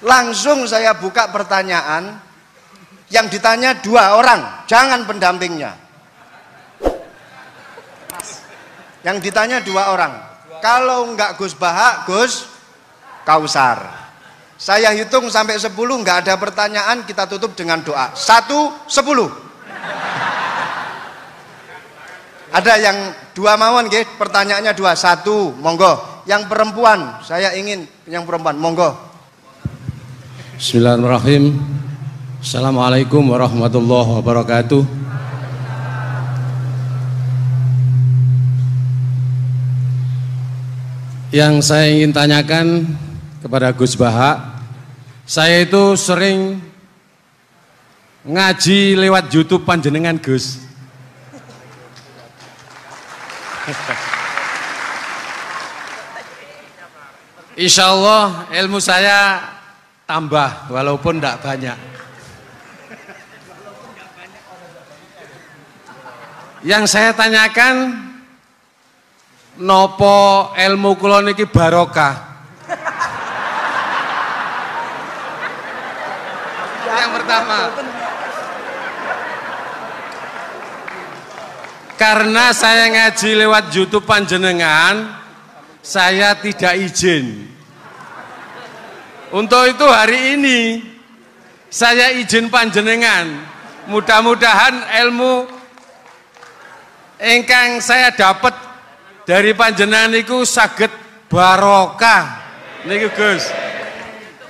Langsung saya buka pertanyaan, yang ditanya 2 orang, jangan pendampingnya. Yang ditanya 2 orang. Kalau enggak Gus Baha, Gus Kausar. Saya hitung sampai 10, enggak ada pertanyaan, kita tutup dengan doa. 1, 10. Ada yang 2 mawon nggih, pertanyaannya 2. 1, monggo. Yang perempuan, saya ingin yang perempuan, monggo. Bismillahirrahmanirrahim. Assalamualaikum warahmatullahi wabarakatuh. Yang saya ingin tanyakan kepada Gus Baha, saya itu sering ngaji lewat YouTube panjenengan Gus. Insya Allah ilmu saya tambah walaupun tidak banyak. Yang saya tanyakan, nopo ilmu kula niki barokah? Yang pertama, karena saya ngaji lewat YouTube panjenengan, saya tidak izin. Untuk itu hari ini saya izin panjenengan. Mudah-mudahan ilmu ingkang saya dapat dari panjenengan niku saged barokah niku Gus.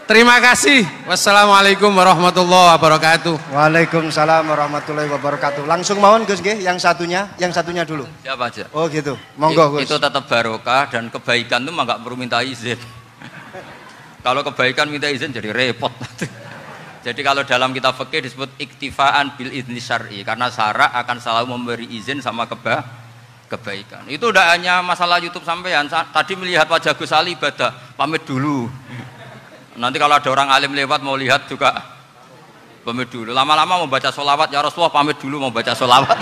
Terima kasih. Wassalamualaikum warahmatullahi wabarakatuh. Waalaikumsalam warahmatullahi wabarakatuh. Langsung mawon Gus nggih, yang satunya dulu. Siapa aja? Oh gitu. Monggo Gus. Itu tetap barokah dan kebaikan itu mah nggak perlu minta izin. Kalau kebaikan minta izin jadi repot. Jadi kalau dalam kitab fikih disebut iktifaan bil idzni syar'i, karena syara akan selalu memberi izin sama kebaikan. Itu udah hanya masalah YouTube sampean. Tadi melihat wajah Gus Ali ibadah, pamit dulu. Nanti kalau ada orang alim lewat mau lihat juga pamit dulu. Lama-lama mau baca sholawat, ya Rasulullah pamit dulu mau baca sholawat.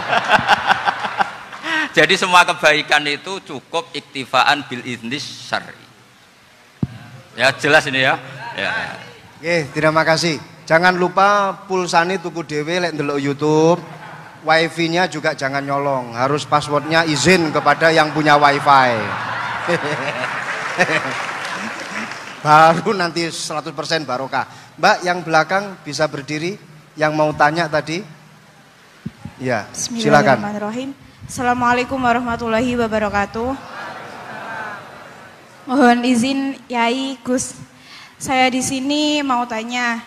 Jadi semua kebaikan itu cukup iktifaan bil idzni syar'i. Ya jelas ini ya. Oke, terima kasih. Jangan lupa pulsane tuku dhewe lek ndelok YouTube. Wifi-nya juga jangan nyolong. Harus passwordnya izin kepada yang punya wifi. Baru nanti 100% barokah. Mbak yang belakang bisa berdiri. Yang mau tanya tadi. Ya, silakan. Bismillahirrahmanirrahim. Assalamualaikum warahmatullahi wabarakatuh. Mohon izin Yai Gus, saya di sini mau tanya,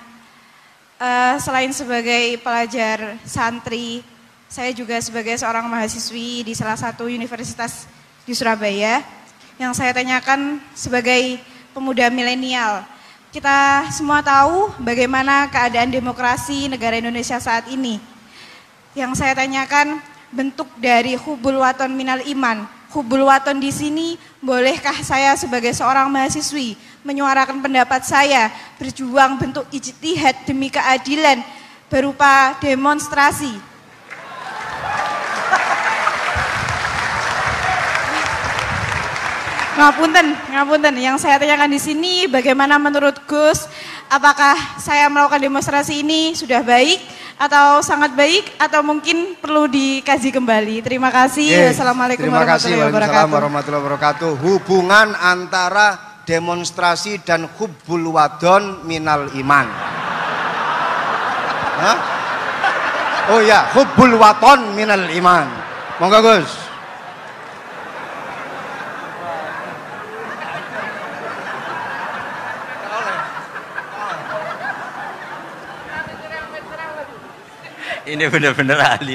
selain sebagai pelajar santri, saya juga sebagai seorang mahasiswi di salah satu universitas di Surabaya. Yang saya tanyakan sebagai pemuda milenial, kita semua tahu bagaimana keadaan demokrasi negara Indonesia saat ini. Yang saya tanyakan, bentuk dari hubul waton minal iman. Hubul waton di sini, bolehkah saya sebagai seorang mahasiswi menyuarakan pendapat saya, berjuang bentuk ijtihad demi keadilan berupa demonstrasi? Ngapunten, yang saya tanyakan di sini, bagaimana menurut Gus, apakah saya melakukan demonstrasi ini sudah baik atau sangat baik atau mungkin perlu dikaji kembali? Terima kasih. Wassalamualaikum warahmatullahi wabarakatuh. Hubungan antara demonstrasi dan hubbul wadon minal iman. Hah? Oh ya, hubbul waton minal iman. Monggo Gus. Ini benar-benar ahli.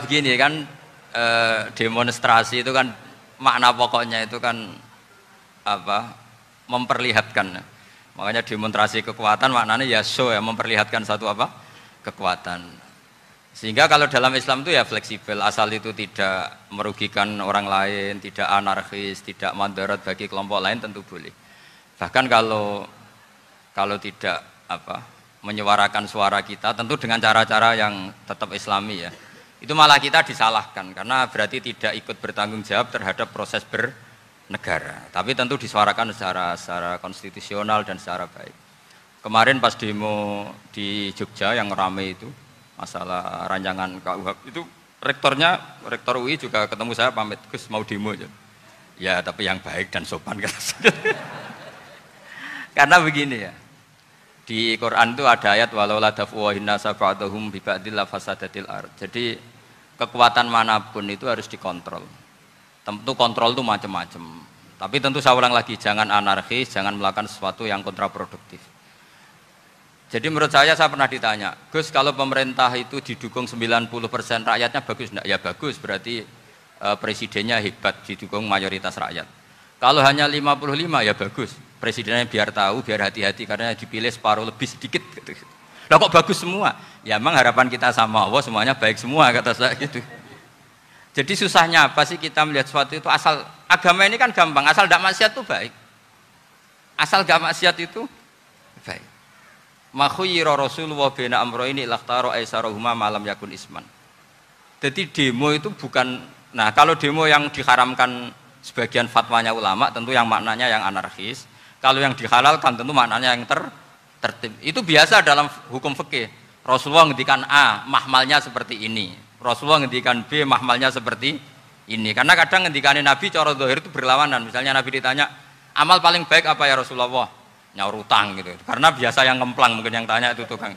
Begini kan, demonstrasi itu kan makna pokoknya itu kan apa? Memperlihatkan. Makanya demonstrasi kekuatan maknanya ya show ya, memperlihatkan satu apa? Kekuatan. Sehingga kalau dalam Islam itu ya fleksibel, asal itu tidak merugikan orang lain, tidak anarkis, tidak madarat bagi kelompok lain tentu boleh. Bahkan kalau tidak apa? Menyuarakan suara kita tentu dengan cara-cara yang tetap islami ya, itu malah kita disalahkan karena berarti tidak ikut bertanggung jawab terhadap proses negara. Tapi tentu disuarakan secara konstitusional dan secara baik. Kemarin pas demo di Jogja yang ramai itu masalah rancangan KUHP itu rektor UI juga ketemu saya pamit, Gus mau demo aja. Ya tapi yang baik dan sopan kata saya. Karena begini ya. Di Quran itu ada ayat walau la daf'uhinna sab'atuhum bi ba'dil fasadatil ard. Jadi kekuatan manapun itu harus dikontrol. Tentu kontrol itu macam-macam. Tapi tentu saya ulang lagi, jangan anarkis, jangan melakukan sesuatu yang kontraproduktif. Jadi menurut saya pernah ditanya, Gus kalau pemerintah itu didukung 90% rakyatnya bagus enggak? Ya bagus, berarti presidennya hebat, didukung mayoritas rakyat. Kalau hanya 55 ya bagus, presidennya biar tahu, biar hati-hati karena dipilih separuh lebih sedikit. Lah kok bagus semua? Ya emang harapan kita sama Allah semuanya baik semua kata saya gitu. Jadi susahnya apa sih kita melihat sesuatu itu asal agama ini kan gampang, asal tidak maksiat itu baik. Asal tidak maksiat itu baik. Makhuyira Rasulullah bina amroini lakhtaro aisarohuma malam yakun isman. Jadi demo itu bukan, nah kalau demo yang diharamkan sebagian fatwanya ulama tentu yang maknanya yang anarkis. Kalau yang dihalalkan tentu maknanya yang tertib. Itu biasa dalam hukum fikih. Rasulullah ngendikan A, mahmalnya seperti ini. Rasulullah ngendikan B, mahmalnya seperti ini. Karena kadang ngendikanin Nabi cara zahir itu berlawanan. Misalnya Nabi ditanya, amal paling baik apa ya Rasulullah? Nyaur utang gitu. Karena biasa yang kemplang mungkin yang tanya itu tukang.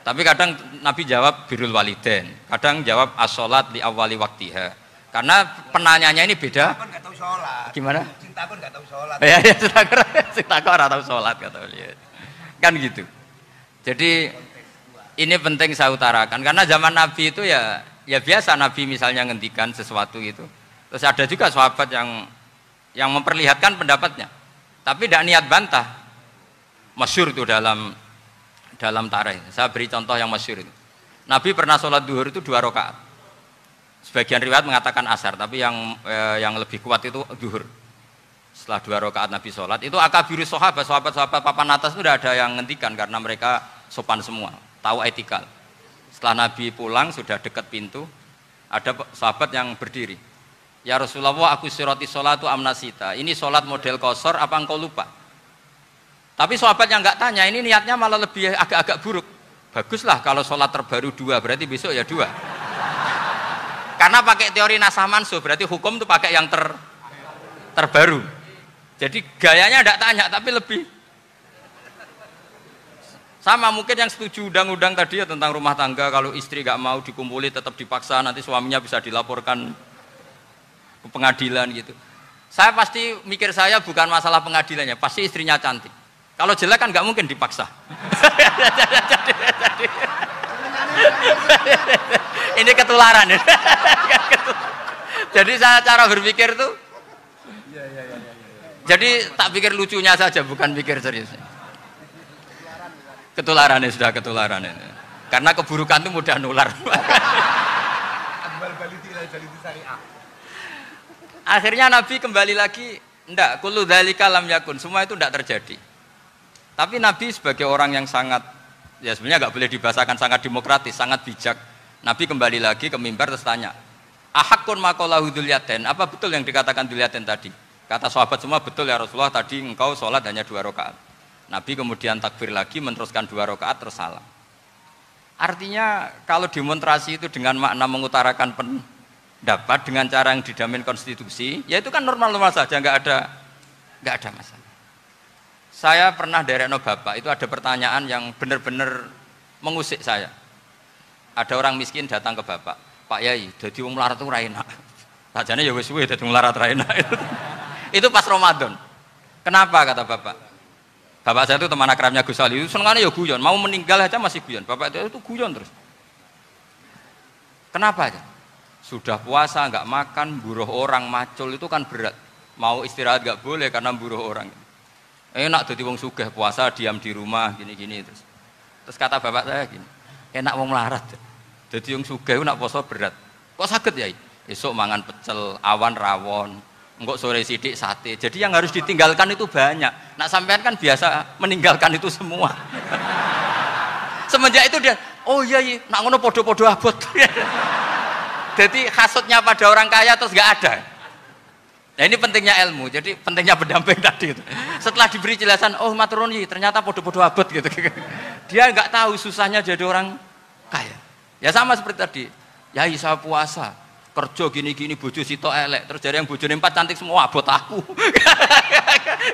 Tapi kadang Nabi jawab birrul walidain. Kadang jawab as-sholat li awwali waktiha. Karena penanyanya ini beda. Cinta nggak tahu sholat. Gimana? Cinta pun nggak tahu sholat. Ya, cinta kok ora tahu sholat kata beliau. Kan gitu. Jadi ini penting saya utarakan karena zaman Nabi itu ya biasa Nabi misalnya ngendikan sesuatu itu. Terus ada juga sahabat yang memperlihatkan pendapatnya. Tapi tidak niat bantah. Masyhur itu dalam tarikh. Saya beri contoh yang masyhur itu. Nabi pernah sholat duhur itu 2 rakaat. Sebagian riwayat mengatakan asar, tapi yang lebih kuat itu duhur. Setelah 2 rakaat Nabi sholat, itu akabirus sahabat papan atas itu tidak ada yang ngendikan karena mereka sopan semua, tahu etikal. Setelah Nabi pulang sudah dekat pintu, ada sahabat yang berdiri. Ya Rasulullah, aku siroti sholatu amnasita. Ini sholat model kosor, apa engkau lupa? Tapi sahabat yang nggak tanya, ini niatnya malah lebih agak-agak buruk. Baguslah kalau sholat terbaru 2, berarti besok ya 2. Karena pakai teori nasah mansuh, berarti hukum itu pakai yang terbaru. Jadi gayanya tidak tanya, tapi lebih sama mungkin yang setuju undang-undang tadi ya tentang rumah tangga, kalau istri nggak mau dikumpuli tetap dipaksa, nanti suaminya bisa dilaporkan ke pengadilan gitu. Saya pasti mikir saya bukan masalah pengadilannya, pasti istrinya cantik. Kalau jelek kan nggak mungkin dipaksa. Ini ketularan. Jadi saya cara berpikir tuh. Jadi tak pikir lucunya saja, bukan pikir serius. Ketularan ya sudah ketularan ini. Karena keburukan itu mudah nular. Akhirnya Nabi kembali lagi, enggak, kullu dzalika lam yakun, semua itu enggak terjadi. Tapi Nabi sebagai orang yang sangat, ya sebenarnya enggak boleh dibahasakan sangat demokratis, sangat bijak. Nabi kembali lagi ke mimbar terus tanya, ahakun maqalahu dzulyaten, apa betul yang dikatakan dzulyaten tadi? Kata sahabat semua, betul ya Rasulullah, tadi engkau sholat hanya 2 rakaat. Nabi kemudian takbir lagi, meneruskan 2 rakaat terus salam. Artinya kalau demonstrasi itu dengan makna mengutarakan pendapat dengan cara yang dijamin konstitusi, ya itu kan normal-normal saja, nggak ada masalah. Saya pernah derekno bapak, itu ada pertanyaan yang benar-benar mengusik saya. Ada orang miskin datang ke bapak, Pak Yai, jadi wong melarat itu ra enak. Sajane ya wis suwe dadi wong melarat ra enak. Itu pas Ramadan. Kenapa kata bapak? Bapak saya itu teman akrabnya Gus Ali, itu senengannya ya guyon, mau meninggal aja masih guyon. Bapak itu guyon terus. Kenapa aja? Sudah puasa nggak makan, buruh orang, macul itu kan berat. Mau istirahat nggak boleh karena buruh orang. Enak jadi wong sugih puasa diam di rumah gini-gini terus. Terus kata bapak saya gini, enak wong melarat. Jadi wong sugih nak puasa berat. Kok sakit ya? Esok mangan pecel, awan rawon, engkok sore sidik sate. Jadi yang harus ditinggalkan itu banyak. Nak sampean kan biasa meninggalkan itu semua. Semenjak itu dia, oh iya, nak ngono podo-podo abot. Jadi hasutnya pada orang kaya terus nggak ada. Nah ini pentingnya ilmu, jadi pentingnya pendamping tadi itu. Setelah diberi jelasan, oh matur nuwun ternyata podo-podo abot gitu. Dia nggak tahu susahnya jadi orang kaya. Ya sama seperti tadi, yai saya puasa, kerja gini-gini, bojo sitok elek, terus dari yang bojone 4 cantik semua abot aku.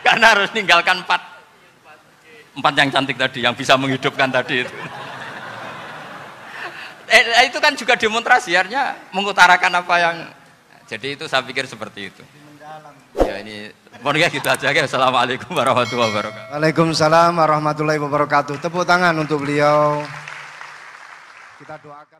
Karena harus ninggalkan 4 yang cantik tadi, yang bisa menghidupkan tadi itu. Itu kan juga demonstrasi, artinya mengutarakan apa yang, jadi itu saya pikir seperti itu. Ya ini, mohon gitu aja ya. Assalamualaikum warahmatullahi wabarakatuh. Waalaikumsalam warahmatullahi wabarakatuh. Tepuk tangan untuk beliau. Kita doakan.